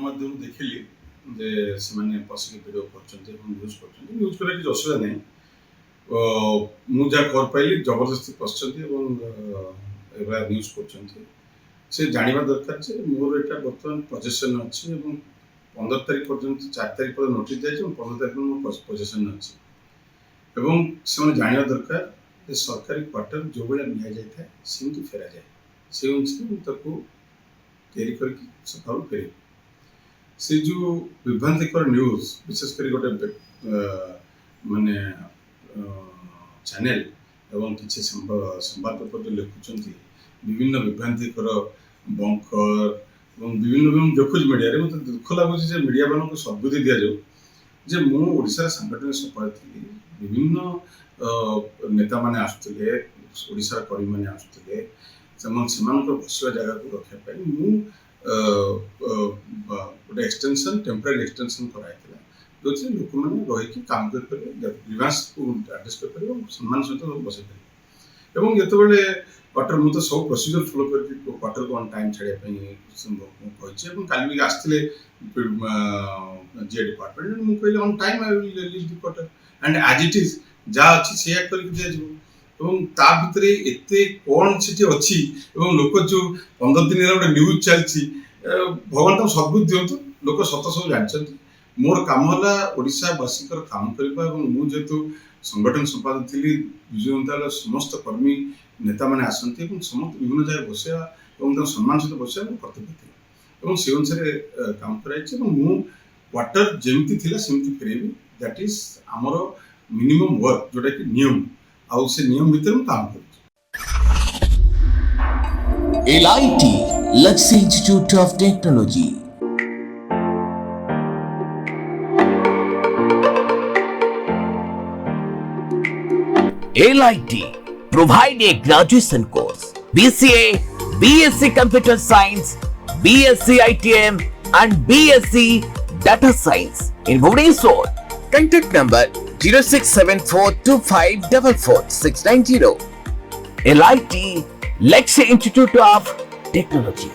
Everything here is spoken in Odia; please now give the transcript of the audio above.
ଗଣମାଧ୍ୟମ ଦେଖିଲି ଯେ ସେମାନେ ପଶିକି ଭିଡ଼ିଓ କରୁଛନ୍ତି ଏବଂ ନ୍ୟୁଜ୍ କରୁଛନ୍ତି। ନ୍ୟୁଜ୍ କରିବା କିଛି ଅସୁବିଧା ନାହିଁ। ମୁଁ ଯାହା ଖବର ପାଇଲି ଜବରଦସ୍ତି ପଶିଛନ୍ତି ଏବଂ ଏଭଳିଆ ନ୍ୟୁଜ୍ କରୁଛନ୍ତି। ସେ ଜାଣିବା ଦରକାର ଯେ ମୋର ଏଇଟା ବର୍ତ୍ତମାନ ପଜେସନ୍ ଅଛି ଏବଂ 15 ତାରିଖ ପର୍ଯ୍ୟନ୍ତ 4 ତାରିଖ ପର୍ଯ୍ୟନ୍ତ ନୋଟିସ୍ ଦିଆଯାଇଛି ଏବଂ 15 ତାରିଖ ମୋ ପଜେସନ୍ ଅଛି ଏବଂ ସେମାନେ ଜାଣିବା ଦରକାର ଯେ ସରକାରୀ କ୍ୱାର୍ଟର ଯେଉଁଭଳିଆ ନିଆଯାଇଥାଏ ସେମିତି ଫେରାଯାଏ। ସେ ଅନୁସାରେ ମୁଁ ତାକୁ ତିଆରି କରିକି ସକାଳୁ ଫେରିବି। ସେ ଯେଉଁ ବିଭ୍ରାନ୍ତିକର ନ୍ୟୁଜ୍ ବିଶେଷ କରି ଗୋଟେ ମାନେ ଚ୍ୟାନେଲ୍ ଏବଂ କିଛି ସମ୍ବାଦପତ୍ର ଯେଉଁ ଲେଖୁଛନ୍ତି ବିଭିନ୍ନ ବିଭ୍ରାନ୍ତିକର ବଙ୍କର ଏବଂ ବିଭିନ୍ନ ଦେଖୁଛି ମିଡ଼ିଆରେ ମୋତେ ଦୁଃଖ ଲାଗୁଛି ଯେ ମିଡ଼ିଆମାନଙ୍କୁ ସଦ୍ବୁଦ୍ଧି ଦିଆଯାଉ ଯେ ମୁଁ ଓଡ଼ିଶାର ସାଂଗଠନିକ ସଭାପତି ଥିଲି। ବିଭିନ୍ନ ନେତାମାନେ ଆସୁଥିଲେ, ଓଡ଼ିଶାର କର୍ମୀମାନେ ଆସୁଥିଲେ ଏବଂ ସେମାନଙ୍କର ବସିବା ଜାଗାକୁ ରଖିବା ପାଇଁ ମୁଁ ଗୋଟେ ଟେମ୍ପୋରାରୀ ଏକ୍ସଟେନସନ୍ କରାଯାଇଥିଲା ଯେଉଁଥିରେ ଲୋକମାନେ ରହିକି କାମ କରିପାରିବେ, ଗ୍ରିଭାନ୍ସକୁ ଆଡ୍ରେସ୍ କରିପାରିବେ ଏବଂ ସମ୍ମାନ ସହିତ ବସାଇ ପାରିବେ। ଏବଂ ଯେତେବେଳେ କ୍ୱାର୍ଟର ମୁଁ ତ ସବୁ ପ୍ରୋସିଜର ଫଲୋ କରିକି କ୍ୱାର୍ଟରକୁ ଅନ୍ ଟାଇମ୍ ଛାଡ଼ିବା ପାଇଁ ମୁଁ କହିଛି ଏବଂ କାଲି ବି ଆସିଥିଲେ ଜିଏ ଡିପାର୍ଟମେଣ୍ଟ। ମୁଁ କହିଲି on time I will release the quarter and as it is ଯାହା ଅଛି ସେଇଆ କରିକି ଦିଆଯିବ। ଏବଂ ତା ଭିତରେ ଏତେ କ'ଣ ସେଠି ଅଛି ଏବଂ ଲୋକ ଯେଉଁ 15 ଦିନ ହେଲା ଗୋଟେ ନ୍ୟୁଜ୍ ଚାଲିଛି, ଭଗବାନ ତାଙ୍କୁ ସଦ୍ବୁଦ୍ଧି ଦିଅନ୍ତୁ। ଲୋକ ସତ ସବୁ ଜାଣିଛନ୍ତି। ମୋର କାମ ହେଲା ଓଡ଼ିଶାବାସୀଙ୍କର କାମ କରିବା ଏବଂ ମୁଁ ଯେହେତୁ ସଂଗଠନ ସମ୍ପାଦକ ଥିଲି, ବିଜୁ ଜନତା ଦଳର ସମସ୍ତ କର୍ମୀ ନେତାମାନେ ଆସନ୍ତି ଏବଂ ସମସ୍ତେ ବିଭିନ୍ନ ଜାଗାରେ ବସିବା ଏବଂ ତାଙ୍କ ସମ୍ମାନ ସହିତ ବସିବା ମୋର କର୍ତ୍ତବ୍ୟ ଥିଲା ଏବଂ ସେ ଅନୁସାରେ କାମ କରାଯାଇଛି ଏବଂ ମୁଁ କ୍ୱାର୍ଟର ଯେମିତି ଥିଲା ସେମିତି ଫେରେଇବି। ଦ୍ୟାଟ୍ ଇଜ୍ ଆମର ମିନିମମ୍ ୱାର୍କ, ଯେଉଁଟାକି ନିୟମ, ଆଉ ସେ ନିୟମ ଭିତରେ ମୁଁ କାମ କରୁଛି। LIT Luxury Institute of Technology. LIT provide a graduation course BCA, BSc Computer Science, BSc ITM and BSc Data Science in Bhubaneswar. Contact number 067425444690. LIT Luxury Institute of Technology.